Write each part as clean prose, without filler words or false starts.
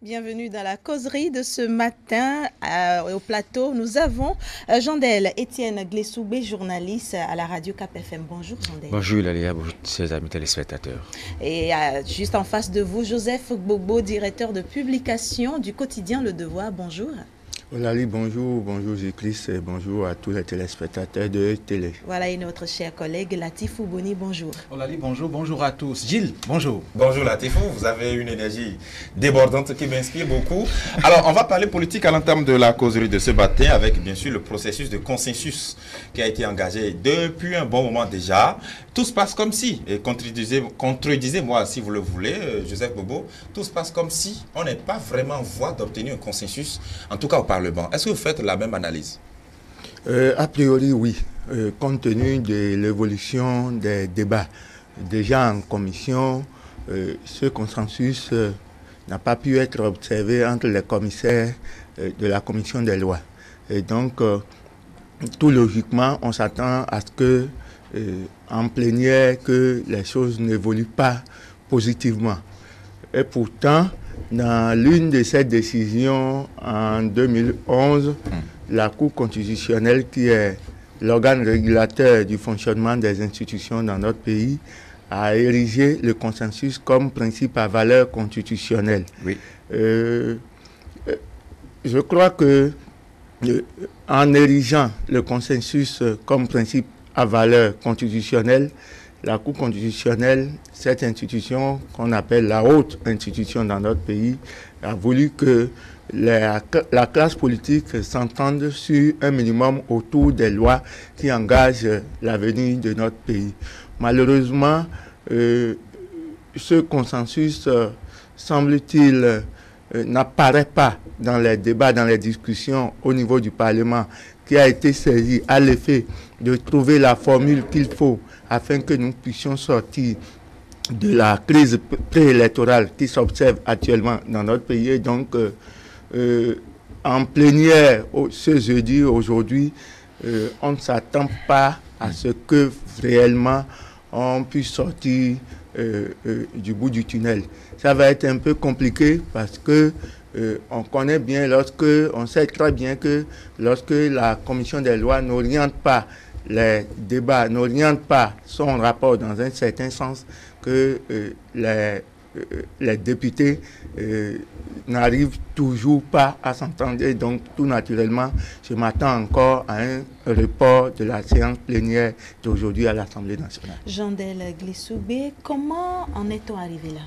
Bienvenue dans la causerie de ce matin. Au plateau, nous avons Jandel Étienne Glessoubé, journaliste à la radio Cap FM. Bonjour Jandel. Bonjour Lalia, bonjour chers amis téléspectateurs. Et juste en face de vous, Joseph Gbogbo, directeur de publication du quotidien Le Devoir. Bonjour. Olali, bonjour, bonjour Giclis et bonjour à tous les téléspectateurs de télé. Voilà, et notre cher collègue Latif Ouboni, bonjour. Olali, bonjour, bonjour à tous. Gilles, bonjour. Bonjour Latifou, vous avez une énergie débordante qui m'inspire beaucoup. Alors, on va parler politique à l'entame de la causerie de ce matin avec bien sûr le processus de consensus qui a été engagé depuis un bon moment déjà. Tout se passe comme si, et contredisez-moi si vous le voulez, Joseph Bobo, tout se passe comme si on n'est pas vraiment en voie d'obtenir un consensus, en tout cas au Parlement. Est-ce que vous faites la même analyse? A priori, oui. Compte tenu de l'évolution des débats, déjà en commission, ce consensus n'a pas pu être observé entre les commissaires de la commission des lois. Et donc, tout logiquement, on s'attend à ce que en plénière que les choses n'évoluent pas positivement. Et pourtant, dans l'une de ces décisions en 2011, la Cour constitutionnelle, qui est l'organe régulateur du fonctionnement des institutions dans notre pays, a érigé le consensus comme principe à valeur constitutionnelle. Oui. Je crois que en érigeant le consensus comme principe à valeur constitutionnelle, la Cour constitutionnelle, cette institution qu'on appelle la haute institution dans notre pays, a voulu que la classe politique s'entende sur un minimum autour des lois qui engagent l'avenir de notre pays. Malheureusement, ce consensus, semble-t-il, n'apparaît pas dans les débats, dans les discussions au niveau du Parlement, qui a été saisi à l'effet de trouver la formule qu'il faut afin que nous puissions sortir de la crise préélectorale qui s'observe actuellement dans notre pays. Et donc, en plénière, ce jeudi, aujourd'hui, on ne s'attend pas à ce que réellement on puisse sortir du bout du tunnel. Ça va être un peu compliqué parce que on connaît bien, on sait très bien que lorsque la commission des lois n'oriente pas les débats, n'oriente pas son rapport dans un certain sens, que les députés n'arrivent toujours pas à s'entendre. Et donc, tout naturellement, je m'attends encore à un report de la séance plénière d'aujourd'hui à l'Assemblée nationale. Jandel Glessoubé, comment en est-on arrivé là?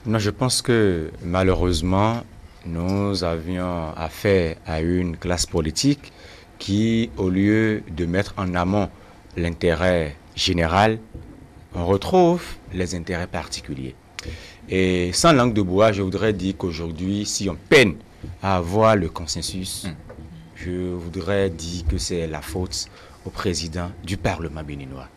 Non, je pense que malheureusement, nous avions affaire à une classe politique qui, au lieu de mettre en amont l'intérêt général, on retrouve les intérêts particuliers. Et sans langue de bois, je voudrais dire qu'aujourd'hui, si on peine à avoir le consensus, je voudrais dire que c'est la faute au président du Parlement béninois.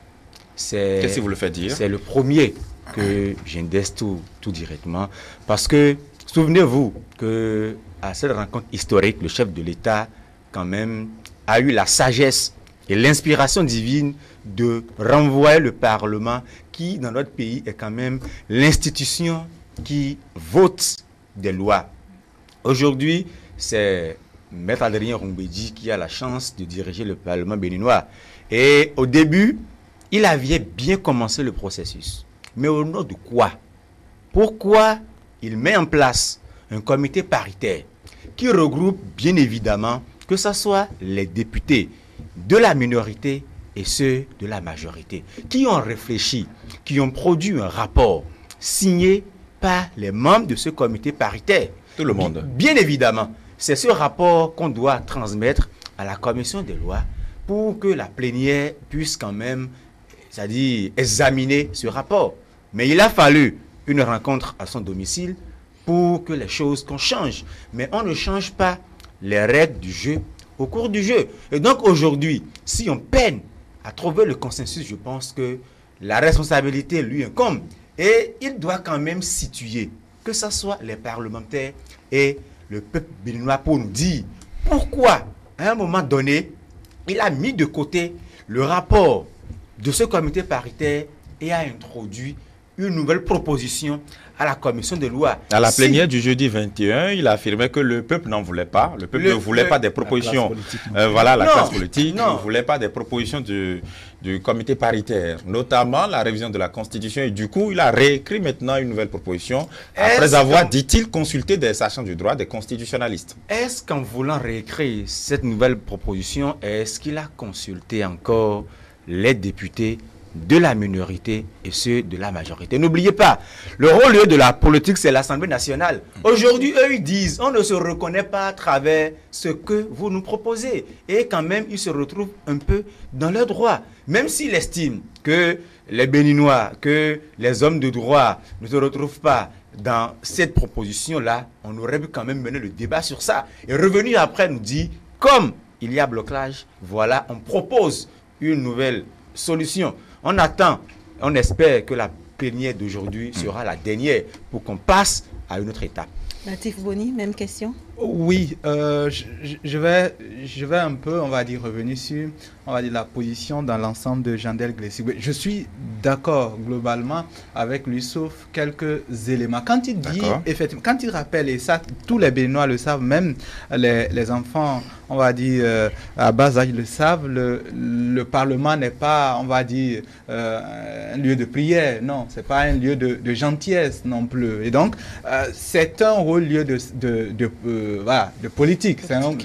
Qu'est-ce que vous le faites dire? C'est le premier que j'indexe tout directement. Parce que, souvenez-vous qu'à cette rencontre historique, le chef de l'État, quand même, a eu la sagesse et l'inspiration divine de renvoyer le Parlement, qui, dans notre pays, est quand même l'institution qui vote des lois. Aujourd'hui, c'est Maître Adrien Roumbédi qui a la chance de diriger le Parlement béninois. Et au début, il avait bien commencé le processus. Mais au nom de quoi? Pourquoi il met en place un comité paritaire qui regroupe bien évidemment que ce soit les députés de la minorité et ceux de la majorité, qui ont réfléchi, qui ont produit un rapport signé par les membres de ce comité paritaire. Tout le monde. Bien évidemment, c'est ce rapport qu'on doit transmettre à la commission des lois pour que la plénière puisse quand même, c'est-à-dire examiner ce rapport. Mais il a fallu une rencontre à son domicile pour que les choses qu'on change. Mais on ne change pas les règles du jeu au cours du jeu. Et donc aujourd'hui, si on peine à trouver le consensus, je pense que la responsabilité lui incombe. Et il doit quand même situer, que ce soit les parlementaires et le peuple béninois, pour nous dire pourquoi, à un moment donné, il a mis de côté le rapport de ce comité paritaire et a introduit une nouvelle proposition à la commission des lois. À la plénière du jeudi 21, il a affirmé que le peuple n'en voulait pas. Le peuple ne voulait pas des propositions. La classe politique ne voulait pas des propositions du comité paritaire, notamment la révision de la Constitution. Et du coup, il a réécrit maintenant une nouvelle proposition après avoir, dit-il, consulté des sachants du droit, des constitutionnalistes. Est-ce qu'en voulant réécrire cette nouvelle proposition, est-ce qu'il a consulté encore les députés de la minorité et ceux de la majorité? N'oubliez pas, le rôle de la politique, c'est l'Assemblée nationale. Aujourd'hui, eux, ils disent, on ne se reconnaît pas à travers ce que vous nous proposez. Et quand même, ils se retrouvent un peu dans leurs droits. Même s'ils estiment que les Béninois, que les hommes de droit ne se retrouvent pas dans cette proposition-là, on aurait pu quand même mener le débat sur ça. Et revenir après nous dire, comme il y a blocage, voilà, on propose une nouvelle solution. On attend, on espère que la plénière d'aujourd'hui sera la dernière pour qu'on passe à une autre étape. Natif Boni, même question. Oui, je vais un peu, on va dire, revenir sur, on va dire, la position dans l'ensemble de Jandel Glessigwe. Je suis d'accord globalement avec lui, sauf quelques éléments. Quand il dit, effectivement, quand il rappelle, et ça, tous les Béninois le savent, même les enfants, on va dire, à bas âge le savent, le Parlement n'est pas, on va dire, un lieu de prière, non, c'est pas un lieu de gentillesse non plus. Et donc, c'est un rôle lieu de politique.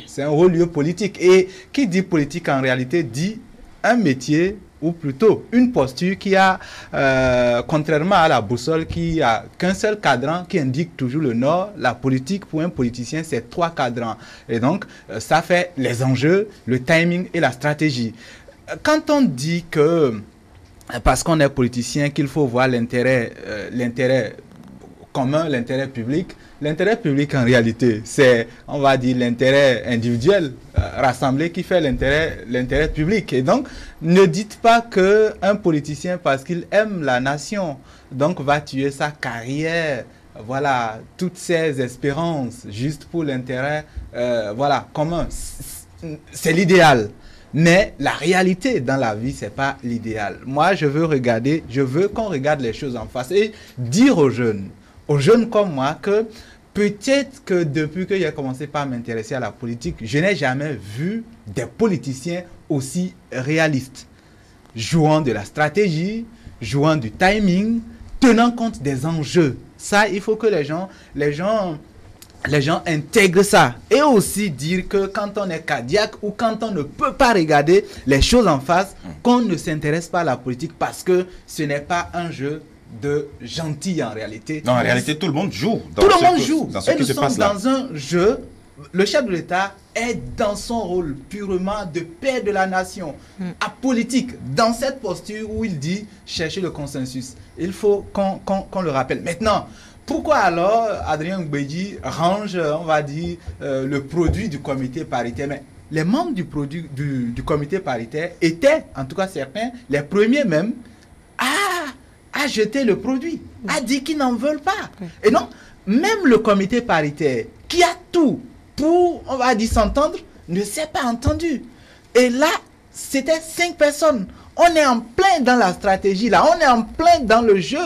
C'est un rôle lieu politique. Et qui dit politique en réalité dit un métier ou plutôt une posture qui a, contrairement à la boussole, qui a qu'un seul cadran qui indique toujours le nord. La politique pour un politicien, c'est 3 cadrans. Et donc, ça fait les enjeux, le timing et la stratégie. Quand on dit que, parce qu'on est politicien, qu'il faut voir l'intérêt commun, l'intérêt public. L'intérêt public, en réalité, c'est, on va dire, l'intérêt individuel rassemblé qui fait l'intérêt public. Et donc, ne dites pas qu'un politicien, parce qu'il aime la nation, donc va tuer sa carrière, voilà, toutes ses espérances, juste pour l'intérêt, voilà, commun. C'est l'idéal. Mais la réalité dans la vie, c'est pas l'idéal. Moi, je veux qu'on regarde les choses en face et dire aux jeunes comme moi, que peut-être que depuis que j'ai commencé par m'intéresser à la politique, je n'ai jamais vu des politiciens aussi réalistes, jouant de la stratégie, jouant du timing, tenant compte des enjeux. Ça, il faut que les gens intègrent ça. Et aussi dire que quand on est cardiaque ou quand on ne peut pas regarder les choses en face, qu'on ne s'intéresse pas à la politique parce que ce n'est pas un jeu de gentil en réalité. Non, en réalité, tout le monde joue. Tout le monde joue. Et nous sommes dans un jeu. Le chef de l'État est dans son rôle purement de père de la nation, apolitique, dans cette posture où il dit chercher le consensus. Il faut qu'on le rappelle. Maintenant, pourquoi alors Adrien Gbedji range, on va dire, le produit du comité paritaire? Mais les membres du comité paritaire étaient, en tout cas certains, les premiers même, à jeter le produit, à dire qu'ils n'en veulent pas. Et donc, même le comité paritaire, qui a tout pour, on va dire, s'entendre, ne s'est pas entendu. Et là, c'était 5 personnes. On est en plein dans la stratégie, là. On est en plein dans le jeu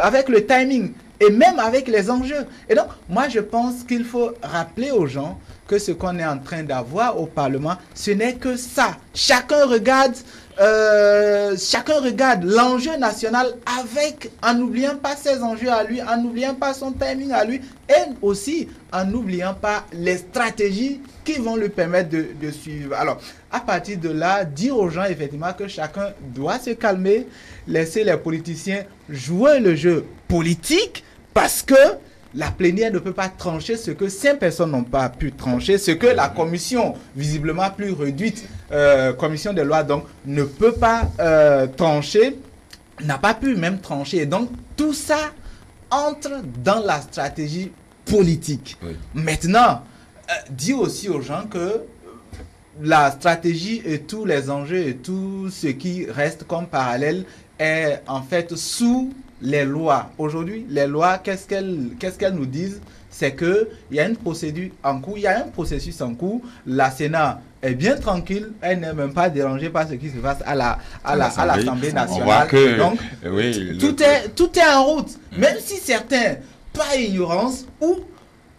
avec le timing et même avec les enjeux. Et donc, moi, je pense qu'il faut rappeler aux gens que ce qu'on est en train d'avoir au Parlement, ce n'est que ça. Chacun regarde l'enjeu national en n'oubliant pas ses enjeux à lui, en n'oubliant pas son timing à lui et aussi en n'oubliant pas les stratégies qui vont lui permettre de suivre. Alors, à partir de là, dire aux gens effectivement que chacun doit se calmer, laisser les politiciens jouer le jeu politique parce que la plénière ne peut pas trancher ce que 5 personnes n'ont pas pu trancher, ce que la commission, visiblement plus réduite, commission des lois, donc, ne peut pas trancher, n'a pas pu même trancher. Et donc, tout ça entre dans la stratégie politique. Oui. Maintenant, dire aussi aux gens que la stratégie et tous les enjeux et tout ce qui reste comme parallèle est en fait sous les lois. Aujourd'hui, les lois, qu'est-ce qu'elles nous disent? C'est qu'il y a une procédure en cours, il y a un processus en cours. La Sénat est bien tranquille, elle n'est même pas dérangée par ce qui se passe à l'Assemblée nationale. On voit que donc, tout est en route. Même si certains, par ignorance ou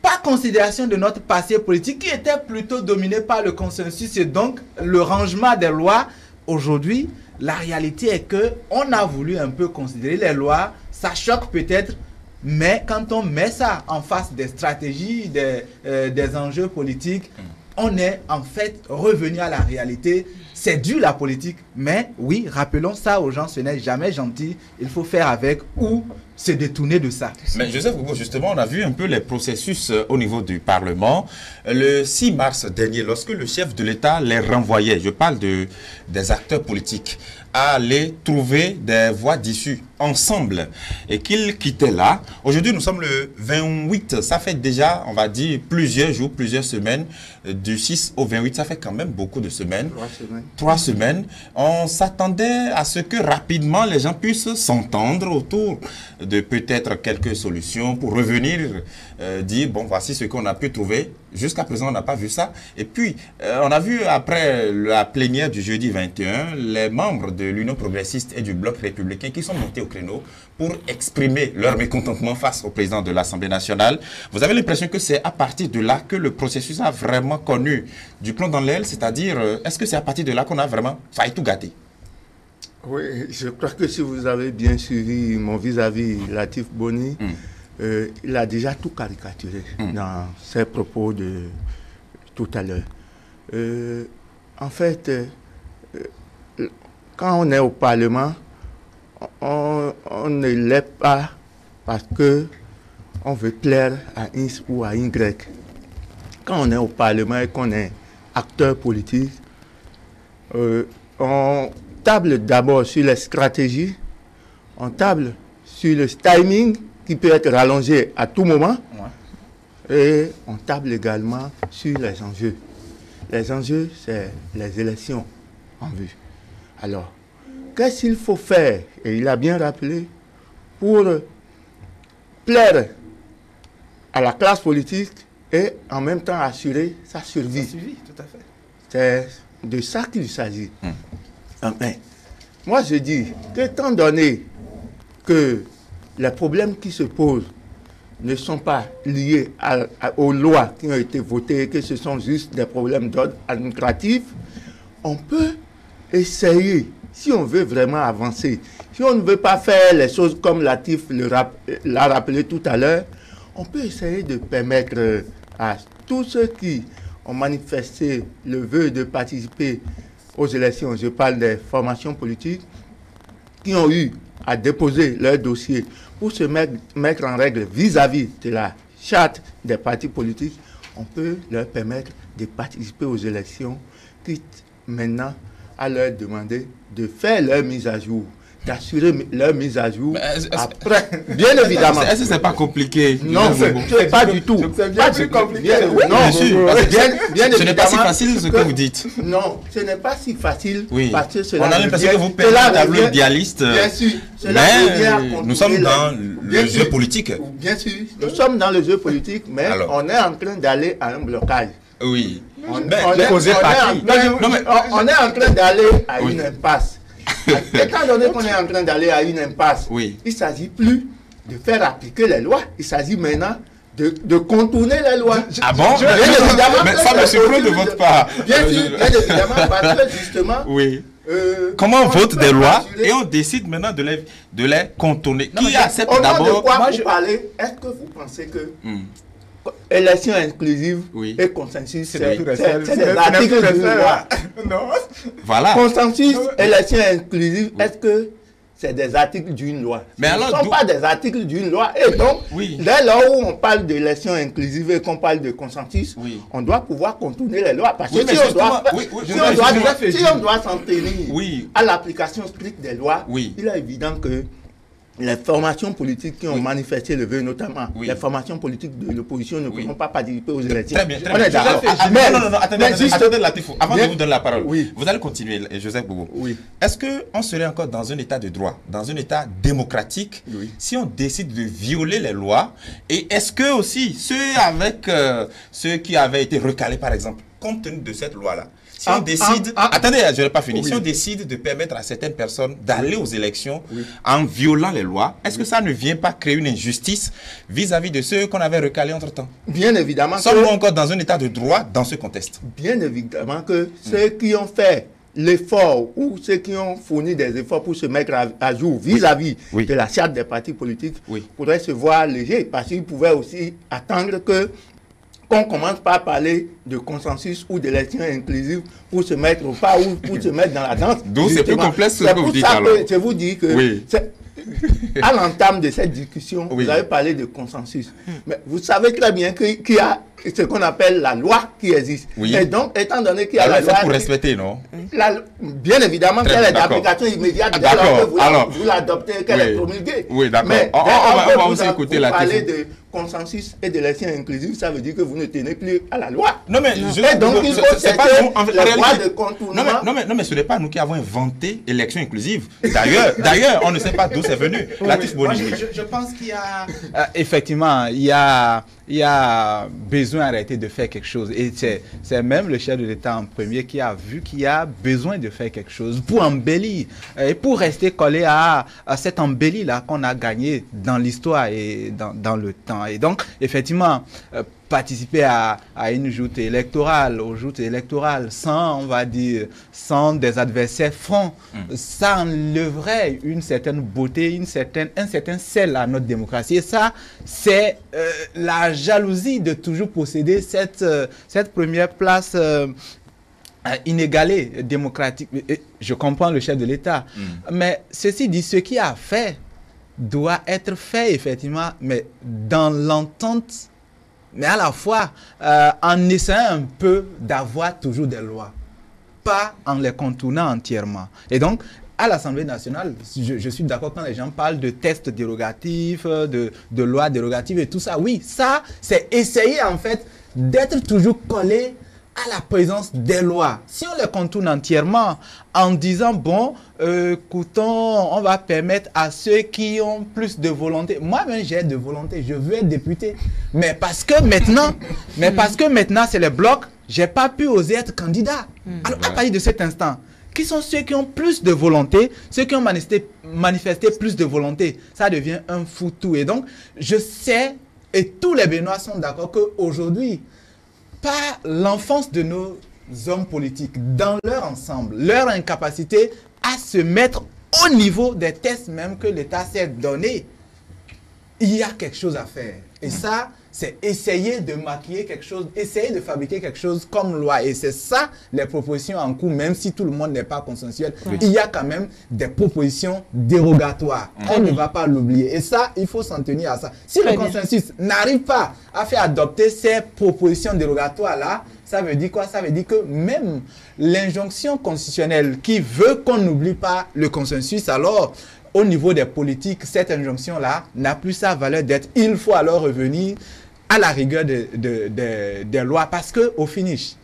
par considération de notre passé politique qui était plutôt dominé par le consensus et donc le rangement des lois, aujourd'hui, la réalité est que on a voulu un peu considérer les lois, ça choque peut-être, mais quand on met ça en face des stratégies, des enjeux politiques, on est en fait revenu à la réalité. C'est dur la politique, mais oui, rappelons ça aux gens, ce n'est jamais gentil. Il faut faire avec ou se détourner de ça. Mais Joseph Gogo, justement, on a vu un peu les processus au niveau du Parlement. Le 6 mars dernier, lorsque le chef de l'État les renvoyait, je parle des acteurs politiques, à aller trouver des voies d'issue ensemble et qu'ils quittaient là. Aujourd'hui, nous sommes le 28. Ça fait déjà, on va dire, plusieurs jours, plusieurs semaines. Du 6 au 28, ça fait quand même beaucoup de semaines. 3 semaines. On s'attendait à ce que rapidement les gens puissent s'entendre autour de peut-être quelques solutions pour revenir dire, bon, voici ce qu'on a pu trouver. Jusqu'à présent, on n'a pas vu ça. Et puis, on a vu après la plénière du jeudi 21, les membres de l'Union progressiste et du Bloc républicain qui sont montés au créneau pour exprimer leur mécontentement face au président de l'Assemblée nationale. Vous avez l'impression que c'est à partir de là que le processus a vraiment connu du plomb dans l'aile, c'est-à-dire, est-ce que c'est à partir de là qu'on a vraiment failli tout gâter? Oui, je crois que si vous avez bien suivi mon vis-à-vis Latif Boni, il a déjà tout caricaturé dans ses propos de tout à l'heure. En fait, quand on est au Parlement, on ne l'est pas parce que on veut plaire à X ou à Y. Quand on est au Parlement et qu'on est acteur politique, on table d'abord sur les stratégies, on table sur le timing qui peut être rallongé à tout moment, et on table également sur les enjeux. Les enjeux, c'est les élections en vue. Alors, qu'est-ce qu'il faut faire? Et il a bien rappelé, pour plaire à la classe politique et en même temps assurer sa survie. Tout à fait. C'est de ça qu'il s'agit. Enfin, moi, je dis qu'étant donné que les problèmes qui se posent ne sont pas liés aux lois qui ont été votées, que ce sont juste des problèmes d'ordre administratif, on peut essayer, si on veut vraiment avancer, si on ne veut pas faire les choses comme Latif l'a rappelé tout à l'heure, on peut essayer de permettre à tous ceux qui ont manifesté le vœu de participer aux élections, je parle des formations politiques, qui ont eu à déposer leur dossier pour se mettre en règle vis-à-vis de la charte des partis politiques, on peut leur permettre de participer aux élections, quitte maintenant à leur demander de faire leur mise à jour, d'assurer leur mise à jour après, bien évidemment. Est-ce que c'est pas compliqué? Non, c'est pas du tout. C'est bien plus compliqué. Bien sûr. Bien Ce n'est pas si facile ce que vous dites. Non, ce n'est pas si facile. Oui. Parce que cela on a l'impression que vous peignez un tableau idéaliste. Bien sûr. Mais nous sommes dans le jeu politique. Bien sûr. Nous sommes dans le jeu politique, mais on est en train d'aller à un blocage. Oui. On est en train d'aller à une impasse. Étant donné qu'on est en train d'aller à une impasse, il ne s'agit plus de faire appliquer les lois. Il s'agit maintenant de contourner les lois. Ah bon? Mais ça me surprend de votre part. Bien évidemment, parce que justement... Oui. Comment on vote des lois et on décide maintenant de les contourner? Qui accepte d'abord? Au nom de quoi vous parlez, est-ce que vous pensez que élection inclusive et consensus, c'est des articles d'une loi? Non. Voilà. Consensus, élection inclusive, est-ce que c'est des articles d'une loi? Mais alors, ce ne sont pas des articles d'une loi. Et donc, dès lors où on parle d'élection inclusive et qu'on parle de consensus, on doit pouvoir contourner les lois. Parce que si on doit s'en tenir à l'application stricte des lois, il est évident que les formations politiques qui ont manifesté le vœu, notamment les formations politiques de l'opposition, ne pourront pas participer aux élections. Très bien, très bien. Attendez, Latifou, avant de vous donner la parole, vous allez continuer, Joseph Boubou. Est-ce qu'on serait encore dans un état de droit, dans un état démocratique, si on décide de violer les lois? Et est-ce que aussi, ceux qui avaient été recalés, par exemple, compte tenu de cette loi-là, si on décide, attendez, je n'ai pas fini. Si on décide de permettre à certaines personnes d'aller aux élections en violant les lois, est-ce que ça ne vient pas créer une injustice vis-à-vis de ceux qu'on avait recalés entre-temps? Bien évidemment. Sommes-nous encore dans un état de droit dans ce contexte? Bien évidemment que ceux qui ont fait l'effort ou ceux qui ont fourni des efforts pour se mettre à jour vis-à-vis de la charte des partis politiques pourraient se voir légers, parce qu'ils pouvaient aussi attendre qu'on commence par parler de consensus ou d'élection inclusive pour se mettre au pas ou pour se mettre dans la danse. Donc c'est plus complexe ce que vous dites alors. Je vous dis que à l'entame de cette discussion, vous avez parlé de consensus. Mais vous savez très bien qu'il y a ce qu'on appelle la loi qui existe. Et donc, étant donné qu'il y a la loi... pour respecter, non? Bien évidemment qu'elle est d'application immédiate dès lors que vous l'adoptez, qu'elle est promulguée. Oui, d'accord. Mais on va aussi écouter la parler de consensus et d'élection inclusive, ça veut dire que vous ne tenez plus à la loi. Non, mais donc, il faut c'est pas nous, en réalité, de contournement. Non, mais ce n'est pas nous qui avons inventé l'élection inclusive. D'ailleurs, on ne sait pas d'où c'est venu. Je pense qu'il y a... effectivement, il y a besoin en réalité de faire quelque chose. Et c'est même le chef de l'État en premier qui a vu qu'il y a besoin de faire quelque chose pour embellir et pour rester collé à cette embellie-là qu'on a gagné dans l'histoire et dans le temps. Et donc, effectivement, participer à une joute électorale, aux joutes électorales, sans, on va dire, sans des adversaires francs, ça enlèverait une certaine beauté, un certain sel à notre démocratie. Et ça, c'est la jalousie de toujours posséder cette première place inégalée, démocratique. Je comprends le chef de l'État, mais ceci dit, ce qui a fait doit être fait, effectivement, mais dans l'entente, mais à la fois en essayant un peu d'avoir toujours des lois, pas en les contournant entièrement. Et donc, à l'Assemblée nationale, je suis d'accord quand les gens parlent de tests dérogatifs, de lois dérogatives et tout ça. Oui, ça, c'est essayer en fait d'être toujours collé à la présence des lois. Si on les contourne entièrement en disant, bon, écoutons, on va permettre à ceux qui ont plus de volonté. Moi-même, j'ai de volonté, je veux être député. Mais parce que maintenant, c'est les blocs, j'ai pas pu oser être candidat. Alors, à partir de cet instant, qui sont ceux qui ont plus de volonté, ceux qui ont manifesté plus de volonté? Ça devient un foutu. Et donc, je sais, et tous les Béninois sont d'accord qu'aujourd'hui, par l'enfance de nos hommes politiques, dans leur ensemble, leur incapacité à se mettre au niveau des tests même que l'État s'est donné, il y a quelque chose à faire. Et ça, c'est essayer de maquiller quelque chose, essayer de fabriquer quelque chose comme loi. Et c'est ça, les propositions en cours, même si tout le monde n'est pas consensuel, il y a quand même des propositions dérogatoires. On ne va pas l'oublier. Et ça, il faut s'en tenir à ça. Si le consensus n'arrive pas à faire adopter ces propositions dérogatoires-là, ça veut dire quoi? Ça veut dire que même l'injonction constitutionnelle qui veut qu'on n'oublie pas le consensus, alors au niveau des politiques, cette injonction-là n'a plus sa valeur d'être. Il faut alors revenir à la rigueur des lois, parce qu'au finish,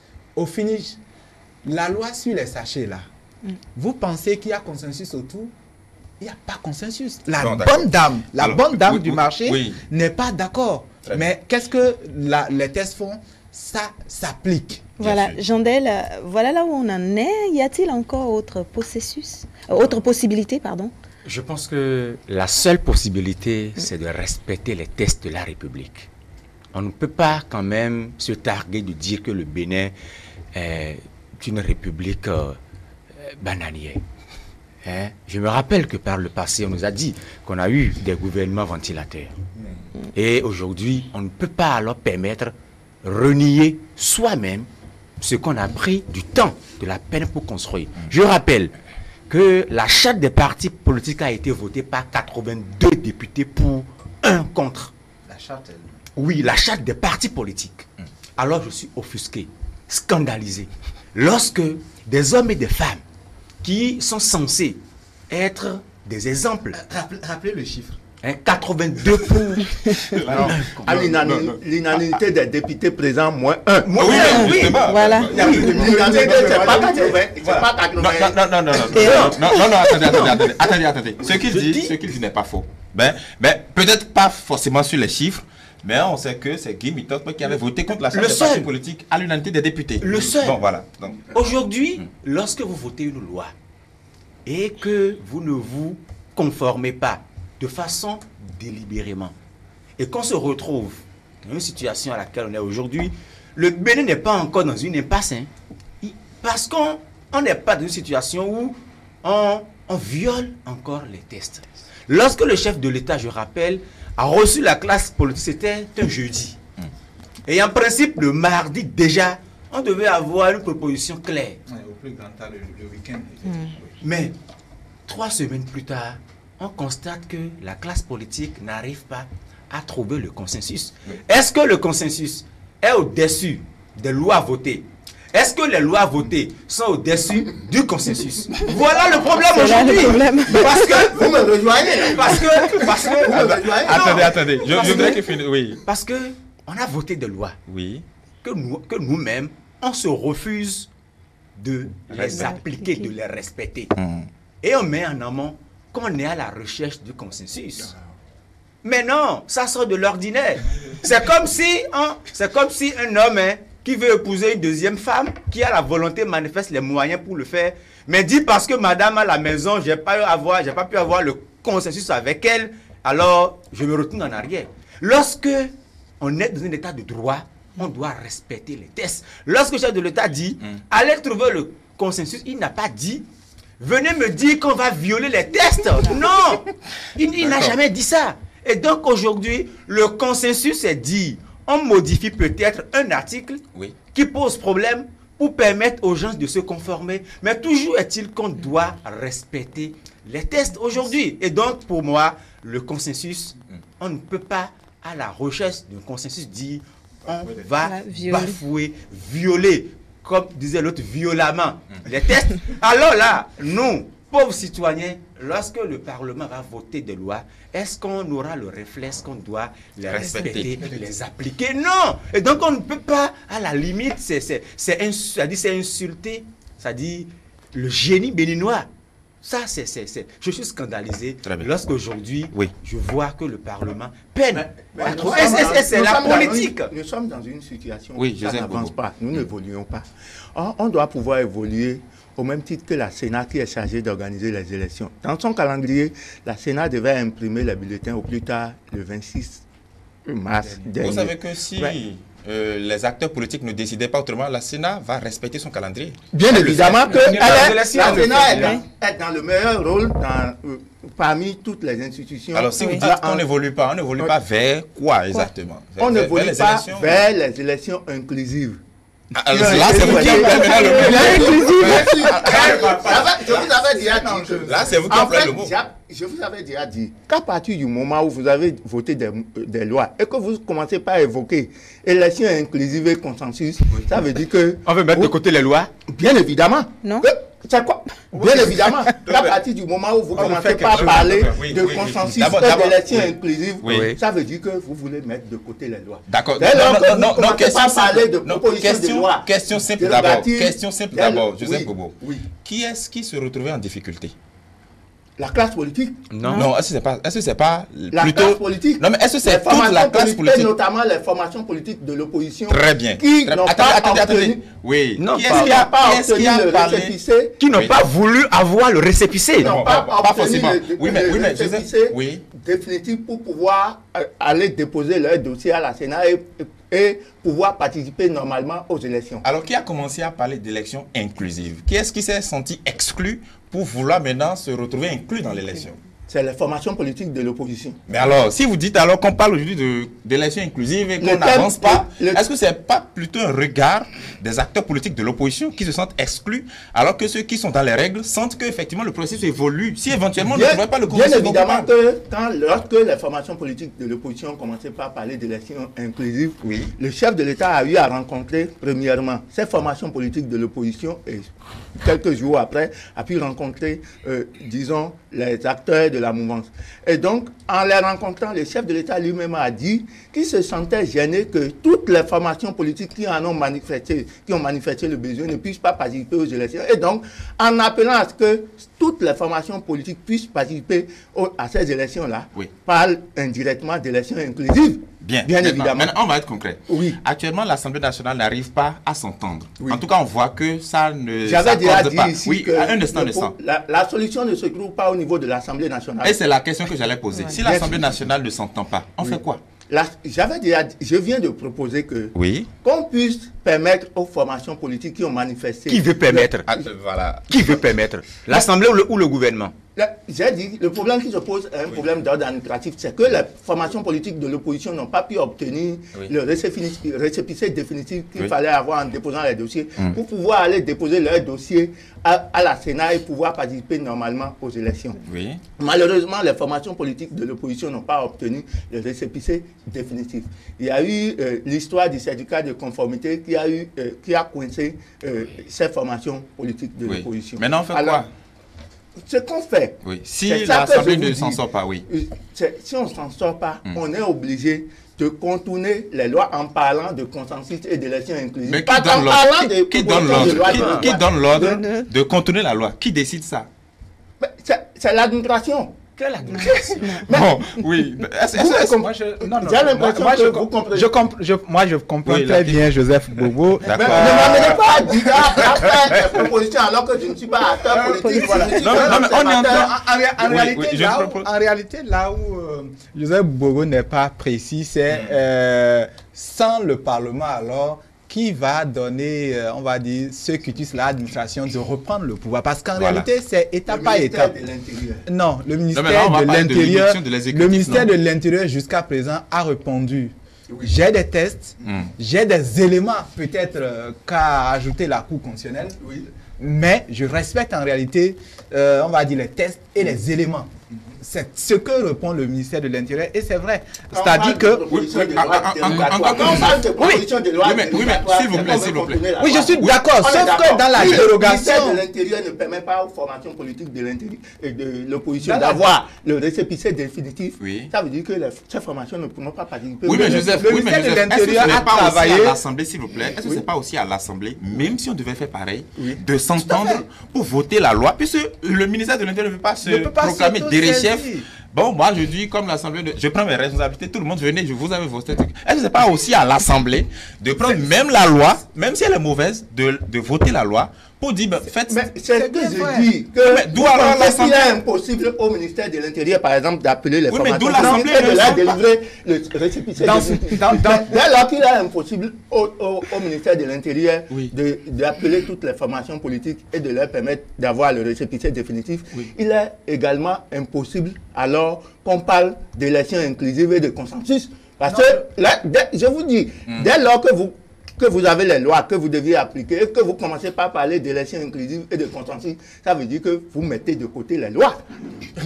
la loi sur les sachets, là, vous pensez qu'il y a consensus autour? Il n'y a pas consensus. La bonne dame du marché n'est pas d'accord. Mais qu'est-ce que les tests font? Ça s'applique. Voilà, Jandel, voilà là où on en est. Y a-t-il encore autre possibilité, pardon? Je pense que la seule possibilité, c'est de respecter les tests de la République. On ne peut pas quand même se targuer de dire que le Bénin est une république bananière. Je me rappelle que par le passé, on nous a dit qu'on a eu des gouvernements ventilateurs. Et aujourd'hui, on ne peut pas alors permettre renier soi-même ce qu'on a pris du temps, de la peine pour construire. Je rappelle que la charte des partis politiques a été votée par 82 députés pour 1 contre. La charte, oui, la charte des partis politiques. Alors je suis offusqué, scandalisé, lorsque des hommes et des femmes qui sont censés être des exemples. Rappelez le chiffre. 82 pour... À l'unanimité des députés présents, moins 1. Oui, justement. Voilà. L'unanimité, c'est pas 80. C'est pas 80. Non, attendez. Ce qu'il dit n'est pas faux. Ben, peut-être pas forcément sur les chiffres, mais on sait que c'est Guy Mitterrand qui avait voté contre la charte des partis politiques à l'unanimité des députés. Le seul. Bon, voilà. Donc, aujourd'hui, lorsque vous votez une loi et que vous ne vous conformez pas de façon délibérément et qu'on se retrouve dans une situation à laquelle on est aujourd'hui, le Bénin n'est pas encore dans une impasse. Parce qu'on n'est pas dans une situation où on viole encore les tests. Lorsque le chef de l'État, je rappelle, a reçu la classe politique, c'était un jeudi. Et en principe, le mardi déjà, on devait avoir une proposition claire. Au plus grand temps, le week-end. Mais 3 semaines plus tard, on constate que la classe politique n'arrive pas à trouver le consensus. Est-ce que le consensus est au-dessus des lois votées? Est-ce que les lois votées sont au-dessus du consensus? Voilà le problème aujourd'hui. Parce que vous me rejoignez. Parce que attendez. Je voudrais qu'il finisse. Oui. Parce que on a voté des lois. Oui. Que nous-mêmes, on se refuse de les appliquer, de les respecter. Et on met en amont qu'on est à la recherche du consensus. Mais non, ça sort de l'ordinaire. C'est comme si un homme qui veut épouser une deuxième femme, qui a la volonté, manifeste les moyens pour le faire, mais dit parce que madame à la maison, j'ai pas pu avoir le consensus avec elle, alors je me retourne en arrière. Lorsque on est dans un état de droit, on doit respecter les tests. Lorsque le chef de l'État dit, allez trouver le consensus, il n'a pas dit, venez me dire qu'on va violer les tests. Non, il n'a jamais dit ça. Et donc aujourd'hui, le consensus est dit, on modifie peut-être un article qui pose problème pour permettre aux gens de se conformer. Mais toujours est-il qu'on doit respecter les tests aujourd'hui. Et donc pour moi, le consensus, on ne peut pas à la recherche d'un consensus dire on va bafouer, violer, comme disait l'autre, violemment les tests. Alors là, nous, pauvres citoyens, lorsque le Parlement va voter des lois, est-ce qu'on aura le réflexe qu'on doit les respecter, les appliquer? Non. Et donc on ne peut pas, à la limite, c'est insulter, c'est-à-dire le génie béninois. Ça, je suis scandalisé lorsqu'aujourd'hui, je vois que le Parlement peine à trouver. C'est la politique. Nous sommes dans une situation où ça n'avance pas. Nous n'évoluons pas. Or, on doit pouvoir évoluer au même titre que la Sénat qui est chargée d'organiser les élections. Dans son calendrier, la Sénat devait imprimer les bulletins au plus tard le 26 mars dernier. Vous savez que si les acteurs politiques ne décidaient pas autrement, la Sénat va respecter son calendrier. Bien évidemment que la Sénat est dans le meilleur rôle parmi toutes les institutions. Alors si vous dites qu'on n'évolue pas, on n'évolue pas vers quoi exactement? On n'évolue pas vers les élections inclusives. Là, c'est vous qui avez Je vous avais déjà dit. Là, c'est vous qui avez le mot. Je vous avais déjà dit qu'à partir du moment où vous avez voté des lois et que vous commencez par évoquer élections inclusives et consensus, ça veut dire que... On veut mettre de côté les lois? Bien évidemment. Non. C'est quoi? Bien évidemment. À partir du moment où vous commencez par parler de consensus et d'élections inclusives, ça veut dire que vous voulez mettre de côté les lois. D'accord. Non, question simple d'abord, Joseph Bobo. Qui est-ce qui se retrouvait en difficulté? La classe politique? Non, est-ce que c'est pas la classe politique? Non, mais est-ce que c'est toute la classe politique? Notamment les formations politiques de l'opposition. Très bien. Qui n'ont pas obtenu... Oui. Non, qui n'a pas obtenu le récépissé? Qui n'ont pas voulu avoir le récépissé? Non, pas forcément. Oui, mais récépissé définitif pour pouvoir aller déposer leur dossier à la Sénat et pouvoir participer normalement aux élections. Alors, qui a commencé à parler d'élections inclusives? Qui est-ce qui s'est senti exclu pour vouloir maintenant se retrouver inclus dans l'élection? c'est la formation politique de l'opposition. Mais alors, si vous dites alors qu'on parle aujourd'hui d'élections inclusives et qu'on n'avance pas, est-ce que ce n'est pas plutôt un regard des acteurs politiques de l'opposition qui se sentent exclus, alors que ceux qui sont dans les règles sentent qu'effectivement le processus évolue? Si éventuellement on ne trouverait pas le consensus. Bien évidemment que lorsque les formations politiques de l'opposition ont commencé par parler d'élections inclusives, le chef de l'État a eu à rencontrer premièrement ces formations politiques de l'opposition et quelques jours après a pu rencontrer, disons, les acteurs de la mouvance. Et donc, en les rencontrant, le chef de l'État lui-même a dit qu'il se sentait gêné que toutes les formations politiques qui ont manifesté le besoin ne puissent pas participer aux élections. Et donc, en appelant à ce que toutes les formations politiques puissent participer à ces élections-là, parle indirectement d'élections inclusives. Bien évidemment. Maintenant, on va être concret. Actuellement, l'Assemblée nationale n'arrive pas à s'entendre. En tout cas, on voit que ça ne s'accorde pas. Un instant. La solution ne se trouve pas au niveau de l'Assemblée nationale. Et c'est la question que j'allais poser. Si l'Assemblée nationale ne s'entend pas, on fait quoi? Je viens de proposer qu'on puisse permettre aux formations politiques qui ont manifesté. Qui veut permettre? Qui veut permettre? L'Assemblée ou le gouvernement? J'ai dit, le problème qui se pose est un problème d'ordre administratif, c'est que les formations politiques de l'opposition n'ont pas pu obtenir le récépissé définitif qu'il fallait avoir en déposant les dossiers pour pouvoir aller déposer leurs dossiers à la Sénat et pouvoir participer normalement aux élections. Malheureusement, les formations politiques de l'opposition n'ont pas obtenu le récépissé définitif. Il y a eu l'histoire du certificat de conformité qui a coincé ces formations politiques de l'opposition. Maintenant, on fait quoi? Ce qu'on fait, si l'Assemblée ne s'en sort pas, si on ne s'en sort pas, on est obligé de contourner les lois en parlant de consensus et d'élections inclusives. Mais qui donne l'ordre de contourner la loi? Qui décide ça? C'est l'administration. Quelle administration? Bon, oui. Je comprends très bien Joseph Bobo. Mais ne m'amenez pas à dire à faire des propositions alors que je ne suis pas acteur politique. En réalité, là où Joseph Bobo n'est pas précis, c'est sans le Parlement alors, qui va donner, on va dire, ce qui tue l'administration de reprendre le pouvoir. Parce qu'en réalité, c'est étape par étape. Non, le ministère de l'Intérieur, le ministère de l'Intérieur jusqu'à présent a répondu. J'ai des tests, j'ai des éléments peut-être qu'à ajouter la Cour constitutionnelle, mais je respecte en réalité, on va dire, les tests et les éléments. C'est ce que répond le ministère de l'Intérieur et c'est vrai. C'est-à-dire que... S'il vous plaît. Oui, je suis d'accord, sauf que dans la dérogation... Le ministère de l'Intérieur ne permet pas aux formations politiques de l'Intérieur et de l'opposition d'avoir le récépissé définitif. Ça veut dire que ces formations ne pourront pas participer. Oui, mais Joseph, est-ce que ce n'est pas aussi à l'Assemblée, s'il vous plaît? Est-ce que ce n'est pas aussi à l'Assemblée, même si on devait faire pareil, de s'entendre pour voter la loi, puisque le ministère de l'Intérieur ne peut pas se proclamer derrière. Bon, moi je dis comme l'Assemblée, je prends mes responsabilités, tout le monde venez, vous avez vos statuts. Est-ce que ce n'est pas aussi à l'Assemblée de prendre même la loi, même si elle est mauvaise, de voter la loi pour dire, faites... Mais c'est ce que je dis, que d'où alors l'Assemblée est impossible au ministère de l'Intérieur, par exemple, d'appeler les formations et de leur délivrer le récépissé. Dès lors qu'il est impossible au ministère de l'Intérieur d'appeler toutes les formations politiques et de leur permettre d'avoir le récépissé définitif, il est également impossible alors qu'on parle d'élections inclusives et de consensus. Parce que, là, je vous dis, dès lors que vous avez les lois que vous deviez appliquer et que vous commencez par parler d'élections inclusives et de consensus, ça veut dire que vous mettez de côté les lois.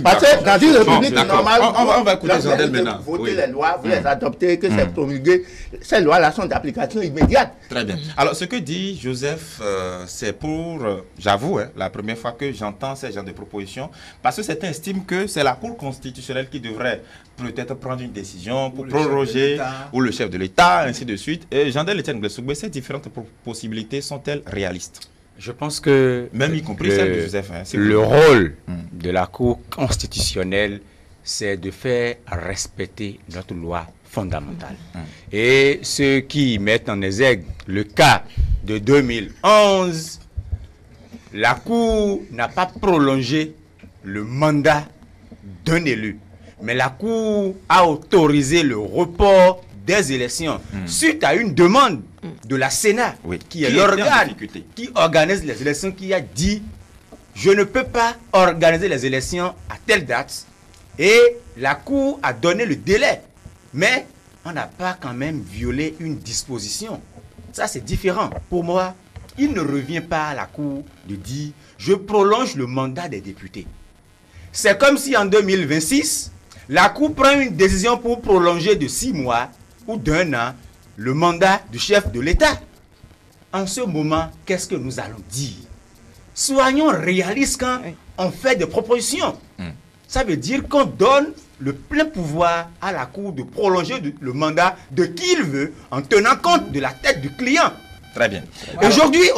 Parce que dans une république normale, on va écouter Jandel maintenant. Vous votez les lois, vous les adoptez, que c'est promulgué. Ces lois-là sont d'application immédiate. Très bien. Alors, ce que dit Joseph, c'est pour, j'avoue, la première fois que j'entends ces genres de propositions, parce que certains estiment que c'est la Cour constitutionnelle qui devrait peut-être prendre une décision pour proroger, ou le chef de l'État, ainsi de suite. Et Jandel Etienne Glessougbe, ces différentes possibilités sont-elles réalistes? Je pense que même y compris celle de Joseph, le rôle de la Cour constitutionnelle, c'est de faire respecter notre loi fondamentale. Et ceux qui mettent en exergue le cas de 2011, la Cour n'a pas prolongé le mandat d'un élu, mais la Cour a autorisé le report des élections suite à une demande de la Sénat, qui est l'organe qui organise les élections, qui a dit: je ne peux pas organiser les élections à telle date Et la Cour a donné le délai. Mais on n'a pas quand même violé une disposition. Ça, c'est différent. Pour moi, il ne revient pas à la Cour de dire « je prolonge le mandat des députés ». C'est comme si en 2026, la Cour prend une décision pour prolonger de 6 mois ou d'1 an le mandat du chef de l'État. En ce moment, qu'est-ce que nous allons dire? Soyons réalistes quand on fait des propositions. Ça veut dire qu'on donne le plein pouvoir à la Cour de prolonger le mandat de qui il veut en tenant compte de la tête du client. Très bien. Aujourd'hui,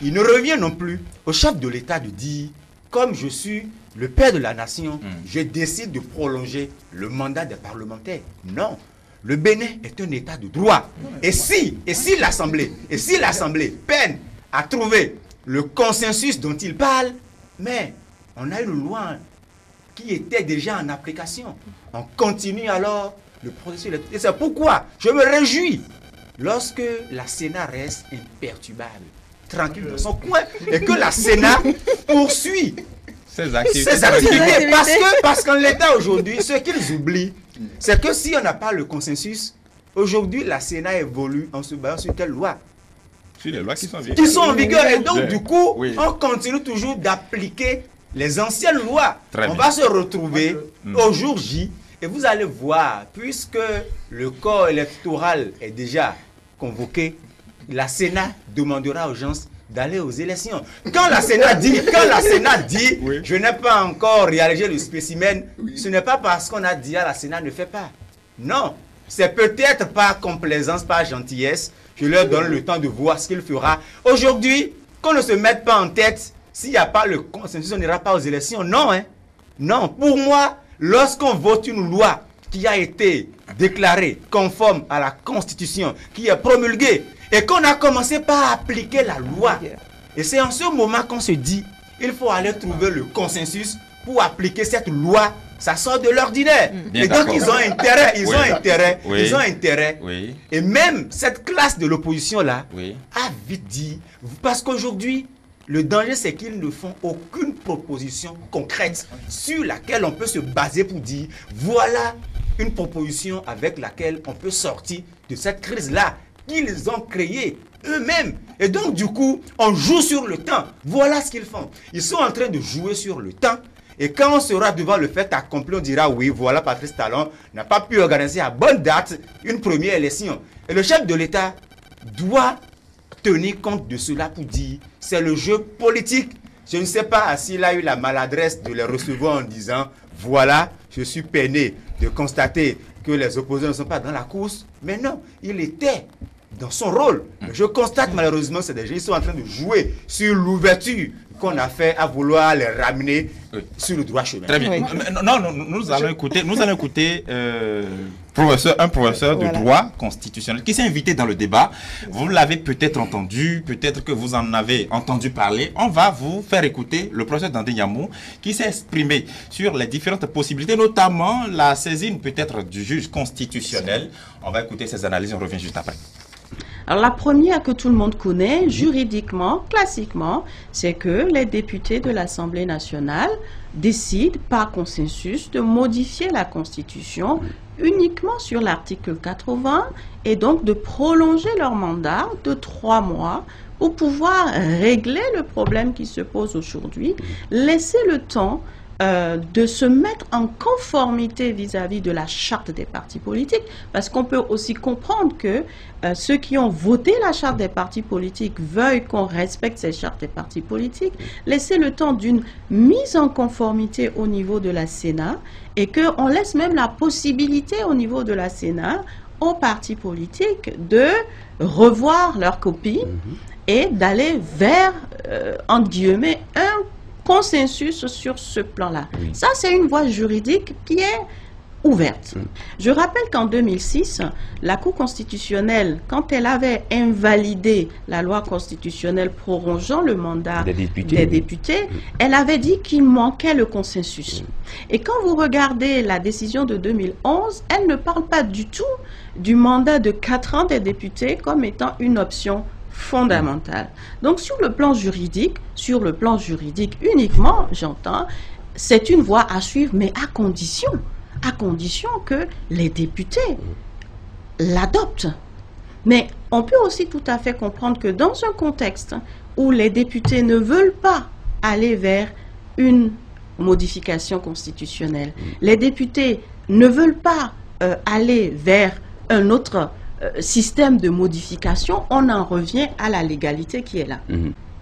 il ne revient non plus au chef de l'État de dire, comme je suis le père de la nation, je décide de prolonger le mandat des parlementaires. Non. Le Bénin est un État de droit. Et si l'Assemblée peine à trouver le consensus dont il parle, mais on a une loi qui était déjà en application. On continue alors le processus. Et c'est pourquoi je me réjouis lorsque la Sénat reste imperturbable, tranquille dans son coin, et que la Sénat poursuit ses activités. Parce qu'en l'État aujourd'hui, ce qu'ils oublient, c'est que si on n'a pas le consensus, aujourd'hui la Sénat évolue en se basant sur quelle loi? Sur les lois qui sont en vigueur. Et donc du coup, on continue toujours d'appliquer les anciennes lois. On va se retrouver au jour J et vous allez voir, puisque le corps électoral est déjà convoqué, la Sénat demandera aux gens d'aller aux élections. Quand la Sénat dit, je n'ai pas encore réalisé le spécimen, ce n'est pas parce qu'on a dit à la Sénat ne fait pas. Non, c'est peut-être par complaisance, par gentillesse, je leur donne le temps de voir ce qu'il fera. Aujourd'hui, qu'on ne se mette pas en tête, s'il n'y a pas le consensus, on n'ira pas aux élections. Non, non, pour moi, lorsqu'on vote une loi qui a été déclarée conforme à la Constitution, qui est promulguée, et qu'on a commencé par appliquer la loi. Et c'est en ce moment qu'on se dit, il faut aller trouver le consensus pour appliquer cette loi. Ça sort de l'ordinaire. Et donc ils ont intérêt, ils ont intérêt. Et même cette classe de l'opposition là a vite dit, parce qu'aujourd'hui, le danger c'est qu'ils ne font aucune proposition concrète sur laquelle on peut se baser pour dire, voilà une proposition avec laquelle on peut sortir de cette crise là qu'ils ont créé eux-mêmes. Et donc, du coup, on joue sur le temps. Voilà ce qu'ils font. Ils sont en train de jouer sur le temps. Et quand on sera devant le fait accompli, on dira, oui, voilà, Patrice Talon n'a pas pu organiser à bonne date une première élection. Et le chef de l'État doit tenir compte de cela pour dire, c'est le jeu politique. Je ne sais pas s'il a eu la maladresse de les recevoir en disant, voilà, je suis peiné de constater que les opposants ne sont pas dans la course. Mais non, il était dans son rôle. Je constate malheureusement, c'est des gens qui sont en train de jouer sur l'ouverture qu'on a fait à vouloir les ramener sur le droit chemin. Très bien. Non, nous allons écouter un professeur de droit constitutionnel qui s'est invité dans le débat. Vous l'avez peut-être entendu, peut-être que vous en avez entendu parler. On va vous faire écouter le professeur Dandé Yamou qui s'est exprimé sur les différentes possibilités, notamment la saisine peut-être du juge constitutionnel. On va écouter ses analyses, on revient juste après. Alors la première que tout le monde connaît, juridiquement, classiquement, c'est que les députés de l'Assemblée nationale décident par consensus de modifier la Constitution uniquement sur l'article 80 et donc de prolonger leur mandat de 3 mois pour pouvoir régler le problème qui se pose aujourd'hui, laisser le temps de se mettre en conformité vis-à-vis de la charte des partis politiques, parce qu'on peut aussi comprendre que ceux qui ont voté la charte des partis politiques veuillent qu'on respecte ces chartes des partis politiques, laisser le temps d'une mise en conformité au niveau de la Sénat, et qu'on laisse même la possibilité au niveau de la Sénat aux partis politiques de revoir leur copie et d'aller vers, entre guillemets, un consensus sur ce plan-là. Ça, c'est une voie juridique qui est ouverte. Je rappelle qu'en 2006, la Cour constitutionnelle, quand elle avait invalidé la loi constitutionnelle prolongeant le mandat des députés, elle avait dit qu'il manquait le consensus. Et quand vous regardez la décision de 2011, elle ne parle pas du tout du mandat de 4 ans des députés comme étant une option fondamentale. Donc sur le plan juridique uniquement, j'entends, c'est une voie à suivre, mais à condition que les députés l'adoptent. Mais on peut aussi tout à fait comprendre que dans un contexte où les députés ne veulent pas aller vers une modification constitutionnelle, les députés ne veulent pas aller vers un autre système de modification, on en revient à la légalité qui est là.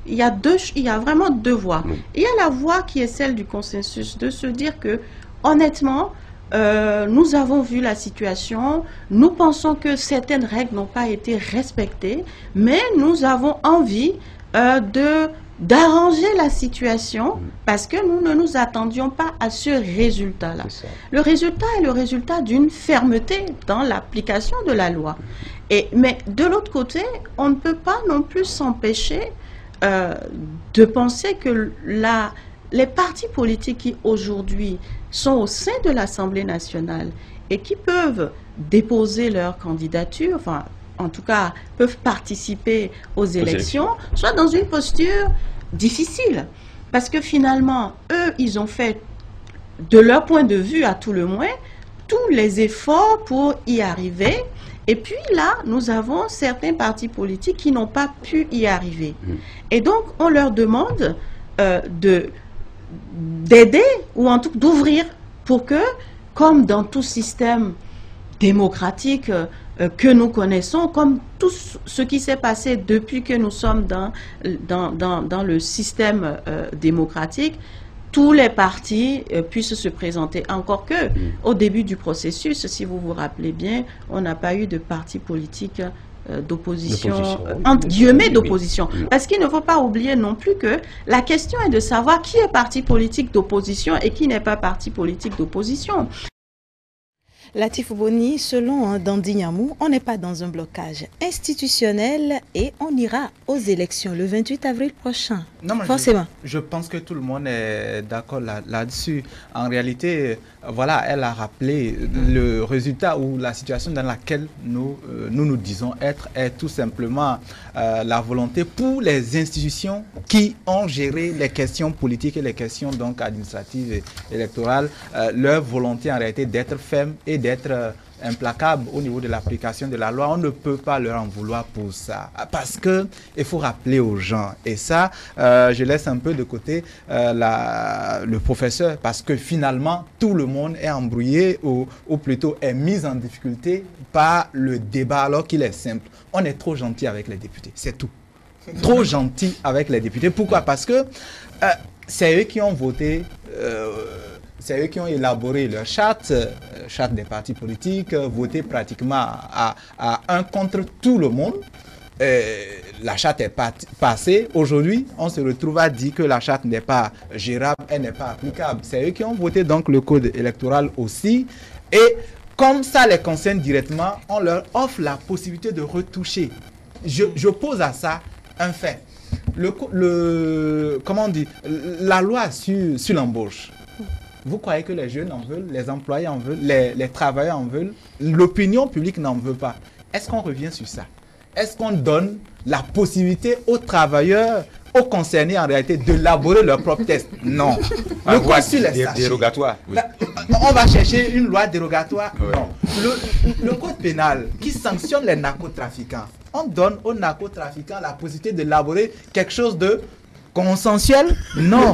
Il y a vraiment deux voies. Il y a la voie qui est celle du consensus, de se dire que, honnêtement, nous avons vu la situation, nous pensons que certaines règles n'ont pas été respectées, mais nous avons envie d'arranger la situation parce que nous ne nous attendions pas à ce résultat-là. Le résultat est le résultat d'une fermeté dans l'application de la loi. Mais de l'autre côté, on ne peut pas non plus s'empêcher de penser que les partis politiques qui aujourd'hui sont au sein de l'Assemblée nationale et qui peuvent déposer leur candidature, enfin, en tout cas, peuvent participer aux élections, soient dans une posture difficile. Parce que finalement, eux, ils ont fait, de leur point de vue à tout le moins, tous les efforts pour y arriver. Et puis là, nous avons certains partis politiques qui n'ont pas pu y arriver. Et donc, on leur demande d'aider ou en tout cas d'ouvrir pour que, comme dans tout système démocratique que nous connaissons, comme tout ce qui s'est passé depuis que nous sommes dans le système démocratique, tous les partis puissent se présenter. Encore que, au début du processus, si vous vous rappelez bien, on n'a pas eu de parti politique d'opposition, entre guillemets d'opposition. Parce qu'il ne faut pas oublier non plus que la question est de savoir qui est parti politique d'opposition et qui n'est pas parti politique d'opposition. Latif Boni, selon Dandy Nyamou, on n'est pas dans un blocage institutionnel et on ira aux élections le 28 avril prochain. Non, mais forcément. Je pense que tout le monde est d'accord là-dessus. En réalité, voilà, elle a rappelé le résultat ou la situation dans laquelle nous disons être est tout simplement la volonté pour les institutions qui ont géré les questions politiques et les questions donc administratives et électorales, leur volonté en réalité d'être ferme et d'être implacable au niveau de l'application de la loi. On ne peut pas leur en vouloir pour ça. Parce que il faut rappeler aux gens, et ça, je laisse un peu de côté le professeur, parce que finalement, tout le monde est embrouillé ou plutôt est mis en difficulté par le débat alors qu'il est simple. On est trop gentil avec les députés, c'est tout. Trop gentil avec les députés. Pourquoi? Parce que c'est eux qui ont voté... c'est eux qui ont élaboré leur charte des partis politiques, voté pratiquement à un contre tout le monde. La charte est passée. Aujourd'hui, on se retrouve à dire que la charte n'est pas gérable, elle n'est pas applicable. C'est eux qui ont voté donc le code électoral aussi. Et comme ça les concerne directement, on leur offre la possibilité de retoucher. Je pose à ça un fait. Comment on dit, la loi sur l'embauche. Vous croyez que les jeunes en veulent, les employés en veulent, les travailleurs en veulent, l'opinion publique n'en veut pas. Est-ce qu'on revient sur ça? Est-ce qu'on donne la possibilité aux travailleurs, aux concernés en réalité, de l'élaborer leur propre test? Non. Le code sur les sachets. Dérogatoire. Oui. On va chercher une loi dérogatoire? Oui. Non. Le code pénal qui sanctionne les narcotrafiquants, on donne aux narcotrafiquants la possibilité d'élaborer quelque chose de consensuel? Non.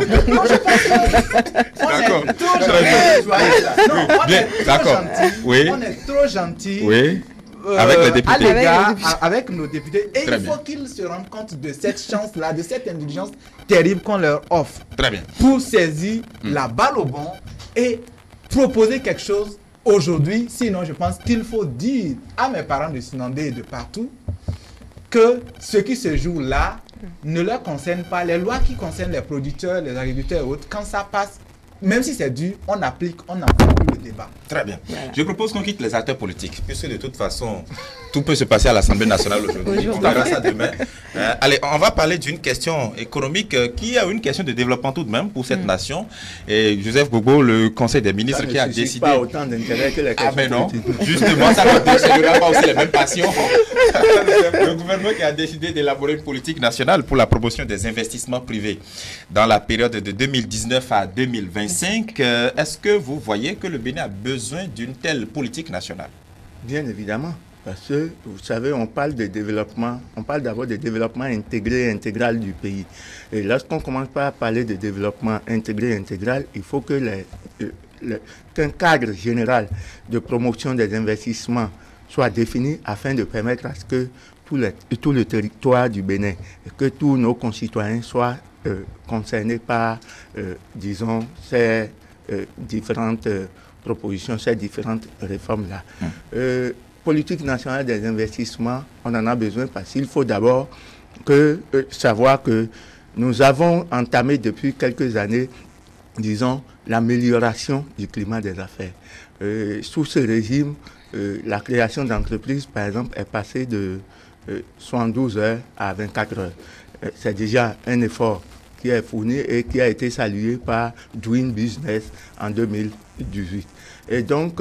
D'accord. On est trop gentil. Oui. Avec les députés. Avec nos députés. Et il faut qu'ils se rendent compte de cette chance-là, de cette indulgence terrible qu'on leur offre. Très bien. Pour saisir la balle au bon et proposer quelque chose aujourd'hui. Sinon, je pense qu'il faut dire à mes parents de Sinandé et de partout que ce qui se joue là ne leur concerne pas. Les lois qui concernent les producteurs, les agriculteurs et autres, quand ça passe, même si c'est dur, on applique, on n'en fait plus le débat. Très bien. Voilà. Je propose qu'on quitte les acteurs politiques, puisque de toute façon, tout peut se passer à l'Assemblée nationale aujourd'hui. On verra ça demain. Allez, on va parler d'une question économique qui est une question de développement tout de même pour cette nation. Et Joseph Gbagbo, le Conseil des ministres qui a décidé... pas autant d'intérêt que les questions mais non, politiques. justement, ça ne donnera pas aussi les mêmes passions. Le gouvernement qui a décidé d'élaborer une politique nationale pour la promotion des investissements privés dans la période de 2019 à 2025. Est-ce que vous voyez que le Bénin a besoin d'une telle politique nationale? Bien évidemment, parce que vous savez, on parle de développement, on parle d'abord de développement intégré et intégral du pays. Et lorsqu'on commence par parler de développement intégré et intégral, il faut que qu'un cadre général de promotion des investissements soit défini afin de permettre à ce que tout le territoire du Bénin et que tous nos concitoyens soient concernés par, disons, ces différentes propositions, ces différentes réformes-là. Politique nationale des investissements, on en a besoin parce qu'il faut d'abord savoir que nous avons entamé depuis quelques années, disons, l'amélioration du climat des affaires. Sous ce régime, la création d'entreprises, par exemple, est passée de 72 heures à 24 heures. C'est déjà un effort qui est fourni et qui a été salué par Doing Business en 2018. Et donc,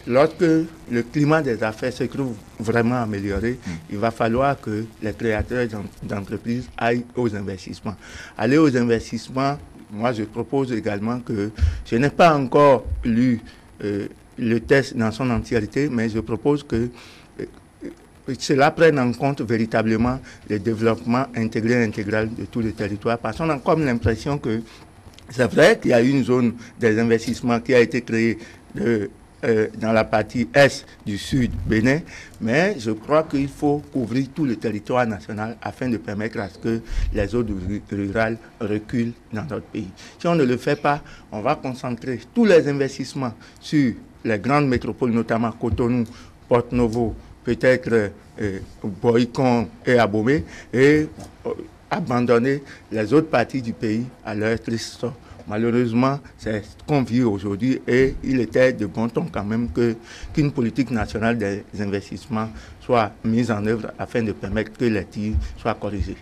lorsque le climat des affaires se trouve vraiment amélioré, il va falloir que les créateurs d'entreprises aillent aux investissements. Aller aux investissements, moi je propose également que, je n'ai pas encore lu le test dans son entièreté, mais je propose que cela prenne en compte véritablement le développement intégré et intégral de tout le territoire, parce qu'on a comme l'impression que c'est vrai qu'il y a une zone des investissements qui a été créée dans la partie est du sud Bénin, mais je crois qu'il faut couvrir tout le territoire national afin de permettre à ce que les zones rurales reculent dans notre pays. Si on ne le fait pas, on va concentrer tous les investissements sur les grandes métropoles, notamment Cotonou, Porto-Novo, peut-être Boycon et Abomey, et abandonner les autres parties du pays à leur triste sort. Malheureusement, c'est ce qu'on vit aujourd'hui et il était de bon ton quand même qu'une politique nationale des investissements soit mise en œuvre afin de permettre que les tirs soient corrigés.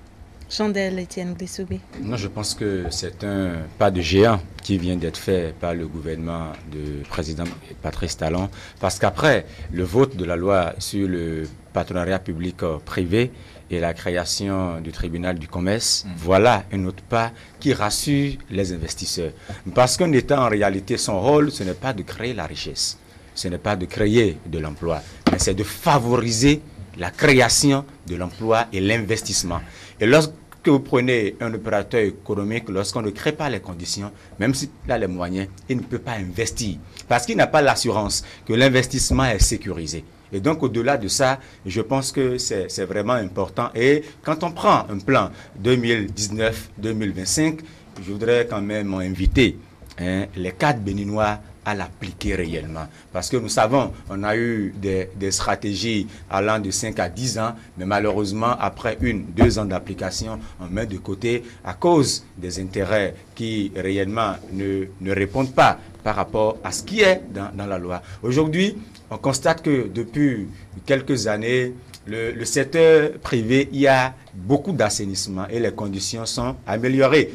Chandel Etienne Glessoubé. Non, je pense que c'est un pas de géant qui vient d'être fait par le gouvernement du président Patrice Talon, parce qu'après le vote de la loi sur le partenariat public-privé et la création du tribunal du commerce, voilà un autre pas qui rassure les investisseurs. Parce qu'un État, en réalité, son rôle, ce n'est pas de créer la richesse, ce n'est pas de créer de l'emploi, mais c'est de favoriser la création de l'emploi et l'investissement. Et lorsque vous prenez un opérateur économique, lorsqu'on ne crée pas les conditions, même s'il a les moyens, il ne peut pas investir, parce qu'il n'a pas l'assurance que l'investissement est sécurisé. Et donc, au-delà de ça, je pense que c'est vraiment important. Et quand on prend un plan 2019-2025, je voudrais quand même inviter les cadres béninois à l'appliquer réellement. Parce que nous savons, on a eu des stratégies allant de 5 à 10 ans, mais malheureusement, après 1-2 ans d'application, on met de côté à cause des intérêts qui réellement ne répondent pas par rapport à ce qui est dans la loi. Aujourd'hui, on constate que depuis quelques années, le secteur privé, il y a beaucoup d'assainissement et les conditions sont améliorées.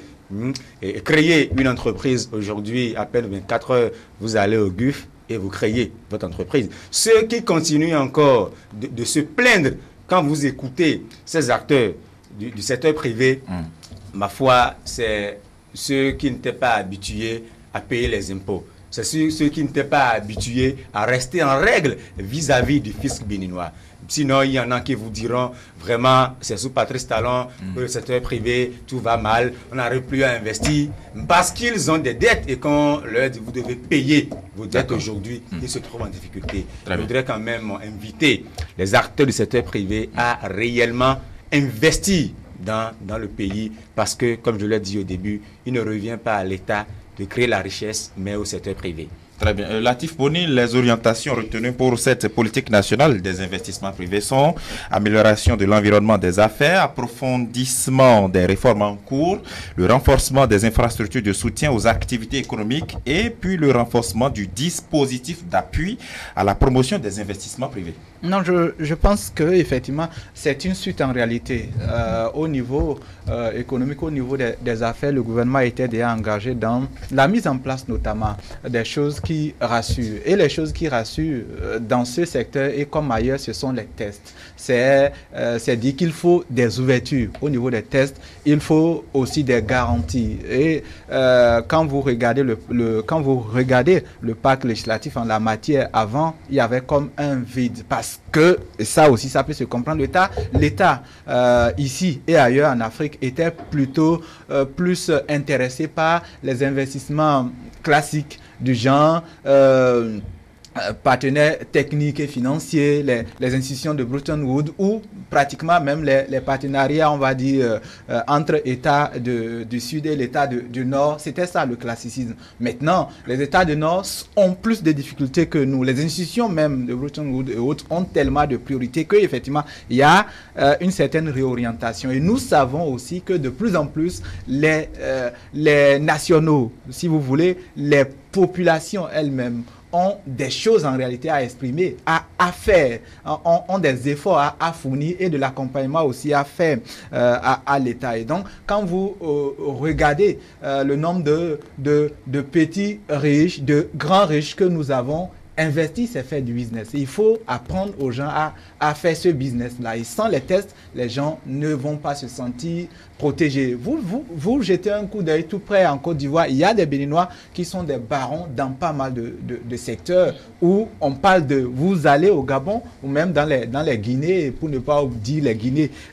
Et créer une entreprise aujourd'hui, à peine 24 heures, vous allez au GUF et vous créez votre entreprise. Ceux qui continuent encore de se plaindre quand vous écoutez ces acteurs du secteur privé, ma foi, c'est ceux qui n'étaient pas habitués à payer les impôts. C'est ceux qui n'étaient pas habitués à rester en règle vis-à-vis du fisc béninois. Sinon, il y en a qui vous diront, vraiment, c'est sous Patrice Talon, que le secteur privé, tout va mal, on n'arrive plus à investir, parce qu'ils ont des dettes et qu'on leur dit, vous devez payer vos dettes aujourd'hui, ils se trouvent en difficulté. Je voudrais quand même inviter les acteurs du secteur privé à réellement investir dans le pays, parce que, comme je l'ai dit au début, il ne revient pas à l'État de créer la richesse, mais au secteur privé. Très bien. Latif Boni, les orientations retenues pour cette politique nationale des investissements privés sont amélioration de l'environnement des affaires, approfondissement des réformes en cours, le renforcement des infrastructures de soutien aux activités économiques et puis le renforcement du dispositif d'appui à la promotion des investissements privés. Non, je pense que effectivement c'est une suite en réalité. Au niveau économique, au niveau des affaires, le gouvernement était déjà engagé dans la mise en place notamment des choses qui rassurent. Et les choses qui rassurent dans ce secteur et comme ailleurs, ce sont les tests. C'est dit qu'il faut des ouvertures au niveau des tests. Il faut aussi des garanties. Et quand vous regardez le pacte législatif en la matière, avant, il y avait comme un vide. Parce que, et ça aussi, ça peut se comprendre, l'État ici et ailleurs en Afrique était plutôt plus intéressé par les investissements classiques du genre partenaires techniques et financiers, les institutions de Bretton Woods ou pratiquement même les partenariats, on va dire, entre États du Sud et l'État du Nord. C'était ça le classicisme. Maintenant, les États du Nord ont plus de difficultés que nous. Les institutions même de Bretton Woods et autres ont tellement de priorités qu'effectivement, il y a une certaine réorientation. Et nous savons aussi que de plus en plus, les nationaux, si vous voulez, les populations elles-mêmes, ont des choses en réalité à exprimer, à faire, ont des efforts à fournir et de l'accompagnement aussi à faire à l'État. Et donc, quand vous regardez le nombre de petits riches, de grands riches que nous avons, investir, c'est faire du business. Et il faut apprendre aux gens à faire ce business-là. Et sans les tests, les gens ne vont pas se sentir protégés. Vous jetez un coup d'œil tout près en Côte d'Ivoire. Il y a des Béninois qui sont des barons dans pas mal de secteurs où on parle de vous allez au Gabon ou même dans les Guinées, pour ne pas dire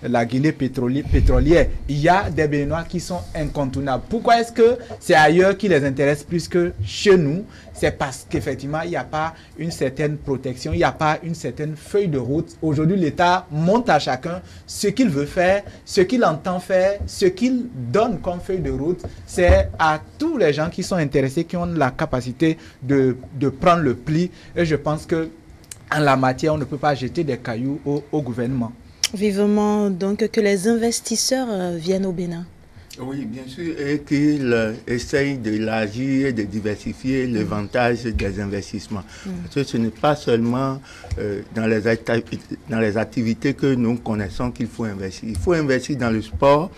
la Guinée pétrolière. Il y a des Béninois qui sont incontournables. Pourquoi est-ce que c'est ailleurs qui les intéresse plus que chez nous? C'est parce qu'effectivement, il n'y a pas une certaine protection, il n'y a pas une certaine feuille de route. Aujourd'hui, l'État montre à chacun ce qu'il veut faire, ce qu'il entend faire, ce qu'il donne comme feuille de route. C'est à tous les gens qui sont intéressés, qui ont la capacité de prendre le pli. Et je pense que en la matière, on ne peut pas jeter des cailloux au gouvernement. Vivement donc que les investisseurs viennent au Bénin. Oui, bien sûr, et qu'il essaye d'élargir et de diversifier l'éventail des investissements. Parce que ce n'est pas seulement dans les activités que nous connaissons qu'il faut investir. Il faut investir dans le sport,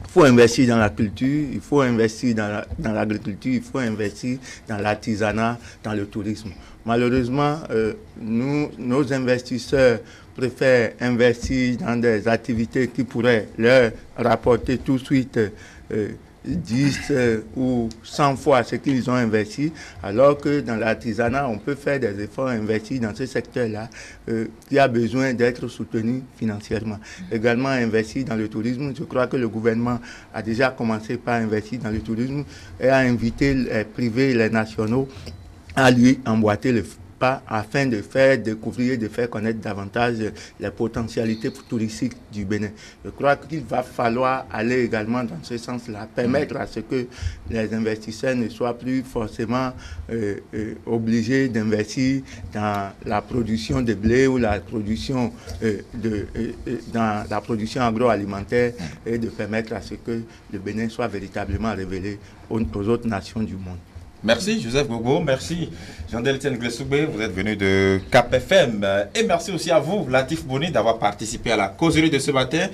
il faut investir dans la culture, il faut investir dans l'agriculture, il faut investir dans l'artisanat, dans le tourisme. Malheureusement, nos investisseurs préfèrent investir dans des activités qui pourraient leur rapporter tout de suite 10 ou 100 fois ce qu'ils ont investi, alors que dans l'artisanat, on peut faire des efforts investis dans ce secteur-là qui a besoin d'être soutenu financièrement. Également, investir dans le tourisme. Je crois que le gouvernement a déjà commencé par investir dans le tourisme et a invité les privés et les nationaux à lui emboîter le pas afin de faire découvrir, de faire connaître davantage les potentialités touristiques du Bénin. Je crois qu'il va falloir aller également dans ce sens-là, permettre à ce que les investisseurs ne soient plus forcément obligés d'investir dans la production de blé ou la production dans la production agroalimentaire et de permettre à ce que le Bénin soit véritablement révélé aux autres nations du monde. Merci Joseph Gogo, merci Jean-Del Etienne Glessoubé, vous êtes venu de Cap FM et merci aussi à vous Latif Boni d'avoir participé à la causerie de ce matin.